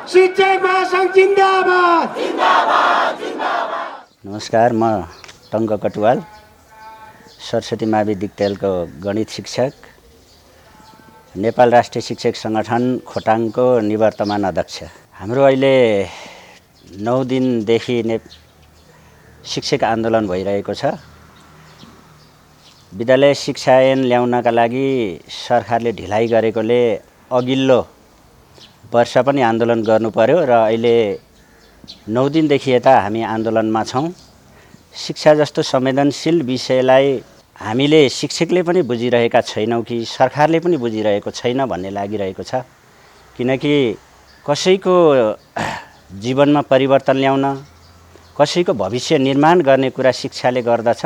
शिक्षक महासंघ जिन्दाबाद। नमस्कार, म टङ्क कटुवाल, सरस्वती मावि दिक्तेलको गणित शिक्षक, नेपाल राष्ट्रिय शिक्षक सङ्गठन खोटाङको निवर्तमान अध्यक्ष। हाम्रो अहिले 9 दिनदेखि शिक्षक आन्दोलन भइरहेको छ। विद्यालय शिक्षा ऐन ल्याउनका लागि सरकारले ढिलाइ गरेकोले अघिल्लो वर्ष पनि आन्दोलन गर्नु पर्यो र अहिले 9 दिनदेखि यता हामी आन्दोलनमा छौँ। शिक्षा जस्तो संवेदनशील विषयलाई हामीले शिक्षकले पनि बुझिरहेका छैनौँ कि सरकारले पनि बुझिरहेको छैन भन्ने लागिरहेको छ। किनकि कसैको जीवनमा परिवर्तन ल्याउन, कसैको भविष्य निर्माण गर्ने कुरा शिक्षाले गर्दछ।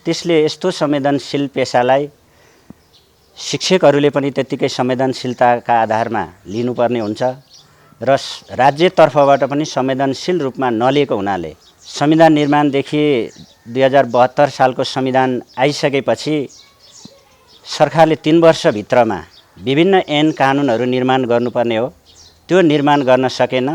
त्यसले यस्तो संवेदनशील पेशालाई शिक्षकहरूले पनि त्यत्तिकै संवेदनशीलताका आधारमा लिनुपर्ने हुन्छ र राज्यतर्फबाट पनि संवेदनशील रूपमा नलिएको हुनाले संविधान निर्माणदेखि 2072 सालको संविधान आइसकेपछि सरकारले 3 वर्षभित्रमा विभिन्न ऐन कानुनहरू निर्माण गर्नुपर्ने हो, त्यो निर्माण गर्न सकेन।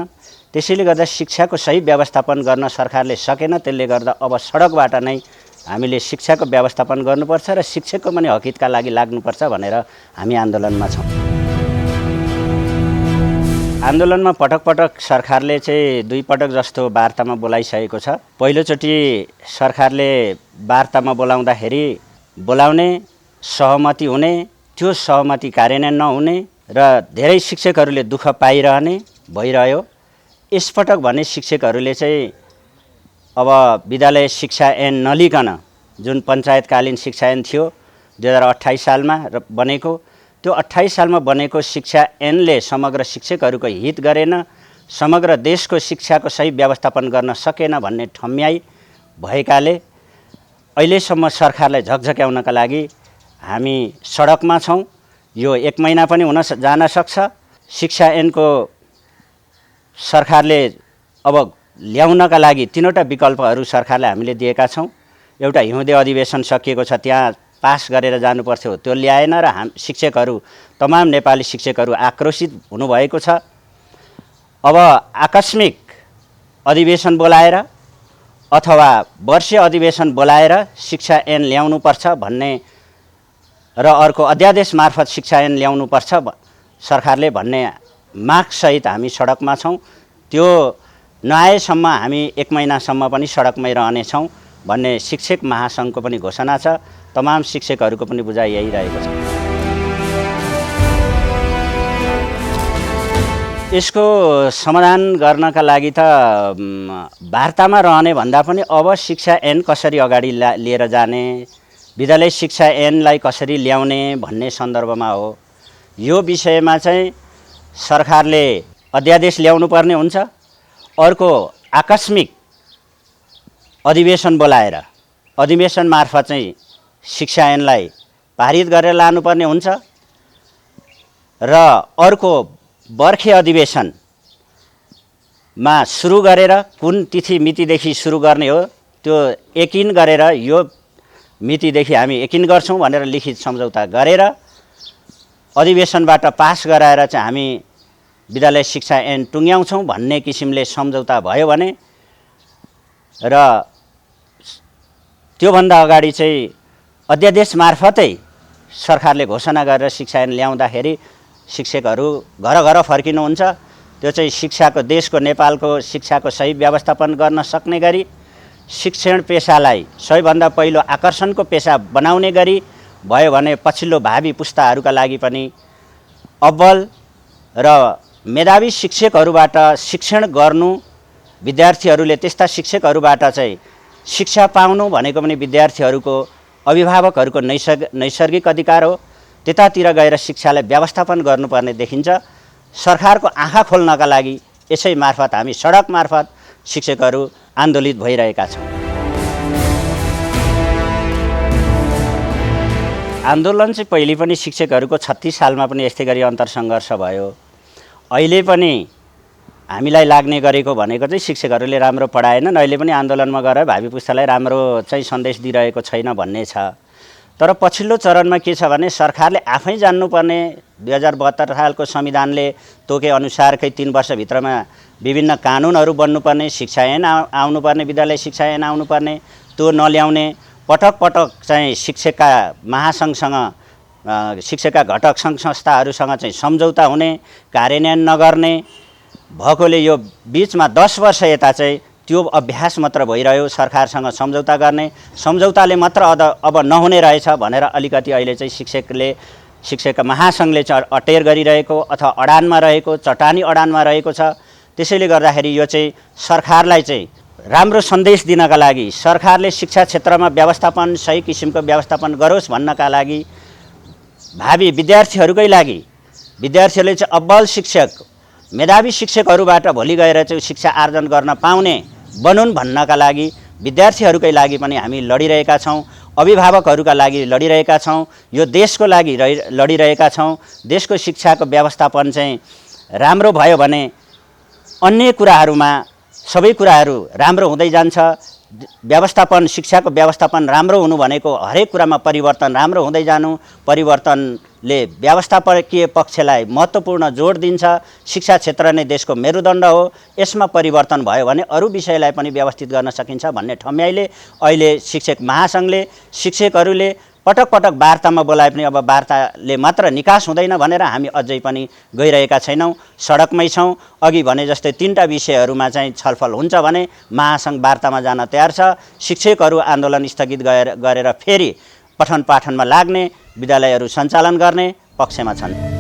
त्यसैले गर्दा शिक्षाको सही व्यवस्थापन गर्न सरकारले सकेन। त्यसले गर्दा अब सडकबाट नै हामीले शिक्षाको व्यवस्थापन गर्नुपर्छ र शिक्षकको पनि हकितका लागि लाग्नुपर्छ भनेर हामी आन्दोलनमा छौँ। आन्दोलनमा पटक पटक सरकारले चाहिँ 2 पटक जस्तो वार्तामा बोलाइसकेको छ। पहिलोचोटि सरकारले वार्तामा बोलाउँदाखेरि बोलाउने, सहमति हुने, त्यो सहमति कार्यान्वयन नहुने र धेरै शिक्षकहरूले दुःख पाइरहने भइरह्यो। यसपटक भने शिक्षकहरूले चाहिँ अब विद्यालय शिक्षा ऐन नलिकन, जुन पञ्चायतकालीन शिक्षा ऐन थियो 2028 सालमा बनेको, त्यो 28 सालमा बनेको शिक्षा ऐनले समग्र शिक्षकहरूको हित गरेन, समग्र देशको शिक्षाको सही व्यवस्थापन गर्न सकेन भन्ने ठम्याइ भएकाले अहिलेसम्म सरकारलाई झकझक्याउनका लागि हामी सडकमा छौँ। यो 1 महिना पनि जान सक्छ। शिक्षा ऐनको सरकारले अब ल्याउनका लागि 3वटा विकल्पहरू सरकारले हामीले दिएका छौँ। एउटा हिउँदे अधिवेशन सकिएको छ, त्यहाँ पास गरेर जानुपर्थ्यो, त्यो ल्याएन र शिक्षकहरू, तमाम नेपाली शिक्षकहरू आक्रोशित हुनुभएको छ। अब आकस्मिक अधिवेशन बोलाएर अथवा वर्षीय अधिवेशन बोलाएर शिक्षा ऐन ल्याउनुपर्छ भन्ने र अर्को अध्यादेश मार्फत शिक्षा ऐन ल्याउनुपर्छ सरकारले भन्ने मागसहित हामी सडकमा छौँ। त्यो नआएसम्म हामी 1 महिनासम्म पनि सडकमै रहनेछौँ भन्ने शिक्षक महासङ्घको पनि घोषणा छ। तमाम शिक्षकहरूको पनि बुझाइ यही रहेको छ। यसको समाधान गर्नका लागि त वार्तामा रहने भन्दा पनि अब शिक्षा ऐन कसरी अगाडि लिएर जाने, विद्यालय शिक्षा ऐनलाई कसरी ल्याउने भन्ने सन्दर्भमा हो। यो विषयमा चाहिँ सरकारले अध्यादेश ल्याउनु पर्ने हुन्छ। अर्को आकस्मिक अधिवेशन बोलाएर अधिवेशन मार्फत चाहिँ शिक्षा ऐनलाई पारित गरेर लानुपर्ने हुन्छ र अर्को बर्खे अधिवेशनमा सुरु गरेर कुन तिथि मितिदेखि सुरु गर्ने हो त्यो यकिन गरेर यो मितिदेखि हामी यकिन गर्छौँ भनेर लिखित सम्झौता गरेर अधिवेशनबाट पास गराएर चाहिँ हामी विद्यालय शिक्षा ऐन टुङ्ग्याउँछौँ भन्ने किसिमले सम्झौता भयो भने र त्योभन्दा अगाडि चाहिँ अध्यादेश मार्फतै सरकारले घोषणा गरेर शिक्षा ऐन ल्याउँदाखेरि शिक्षकहरू घर घर फर्किनुहुन्छ। त्यो चाहिँ शिक्षाको, देशको, नेपालको शिक्षाको सही व्यवस्थापन गर्न सक्ने गरी, शिक्षण पेसालाई सबैभन्दा पहिलो आकर्षणको पेसा बनाउने गरी भयो भने पछिल्लो भावी पुस्ताहरूका लागि पनि अब्बल र मेधावी शिक्षकहरूबाट शिक्षण गर्नु, विद्यार्थीहरूले त्यस्ता शिक्षकहरूबाट चाहिँ शिक्षा पाउनु भनेको पनि विद्यार्थीहरूको, अभिभावकहरूको नैसर्गिक अधिकार हो। त्यतातिर गएर शिक्षालाई व्यवस्थापन गर्नुपर्ने देखिन्छ। सरकारको आँखा खोल्नका लागि यसै मार्फत हामी सडक मार्फत शिक्षकहरू आन्दोलित भइरहेका छौँ। आन्दोलन चाहिँ पहिले पनि शिक्षकहरूको 36 सालमा पनि यस्तै गरी अन्तरसङ्घर्ष भयो। अहिले पनि हामीलाई लाग्ने गरेको भनेको चाहिँ शिक्षकहरूले राम्रो पढाएनन्, अहिले पनि आन्दोलनमा गएर भावी पुस्तालाई राम्रो चाहिँ सन्देश दिइरहेको छैन भन्ने छ। तर पछिल्लो चरणमा के छ भने सरकारले आफै जान्नुपर्ने 2072 सालको संविधानले तोके अनुसारकै 3 वर्षभित्रमा विभिन्न कानुनहरू बन्नुपर्ने, शिक्षा ऐन आउनुपर्ने, विद्यालय शिक्षा ऐन आउनुपर्ने, त्यो नल्याउने, पटक पटक चाहिँ शिक्षकका महासङ्घसँग शिक्षकका घटक सङ्घ संस्थाहरूसँग चाहिँ सम्झौता हुने, कार्यान्वयन नगर्ने भएकोले यो बिचमा 10 वर्ष यता चाहिँ त्यो अभ्यास मात्र भइरह्यो। सरकारसँग सम्झौता गर्ने, सम्झौताले मात्र अब नहुने रहेछ भनेर अलिकति अहिले चाहिँ शिक्षकका महासङ्घले चाहिँ अटेर गरिरहेको अथवा अडानमा रहेको, चट्टानी अडानमा रहेको छ। त्यसैले गर्दाखेरि यो चाहिँ सरकारलाई चाहिँ राम्रो सन्देश दिनका लागि, सरकारले शिक्षा क्षेत्रमा व्यवस्थापन सही किसिमको व्यवस्थापन गरोस् भन्नका लागि, भावी विद्यार्थीहरूकै लागि, विद्यार्थीहरूले चाहिँ अब्बल शिक्षक, मेधावी शिक्षकहरूबाट भोलि गएर चाहिँ शिक्षा आर्जन गर्न पाउने बनुन् भन्नका लागि, विद्यार्थीहरूकै लागि पनि हामी लडिरहेका छौँ, अभिभावकहरूका लागि लडिरहेका छौँ, यो देशको लागि लडिरहेका छौँ। देशको शिक्षाको व्यवस्थापन चाहिँ राम्रो भयो भने अन्य कुराहरूमा सबै कुराहरू राम्रो हुँदै जान्छ। व्यवस्थापन, शिक्षाको व्यवस्थापन राम्रो हुनु भनेको हरेक कुरामा परिवर्तन राम्रो हुँदै जानु, परिवर्तनले व्यवस्थापकीय पक्षलाई महत्त्वपूर्ण जोड दिन्छ। शिक्षा क्षेत्र नै देशको मेरुदण्ड हो, यसमा परिवर्तन भयो भने अरू विषयलाई पनि व्यवस्थित गर्न सकिन्छ भन्ने ठम्याइले अहिले शिक्षक महासङ्घले, शिक्षकहरूले पटक पटक वार्तामा बोलाए पनि अब वार्ताले मात्र निकास हुँदैन भनेर हामी अझै पनि गइरहेका छैनौँ, सडकमै छौँ। अघि भने जस्तै 3टा विषयहरूमा चाहिँ छलफल हुन्छ भने महासङ्घ वार्तामा जान तयार छ। शिक्षकहरू आन्दोलन स्थगित गरेर फेरि पठन पाठनमा लाग्ने, विद्यालयहरू सञ्चालन गर्ने पक्षमा छन्।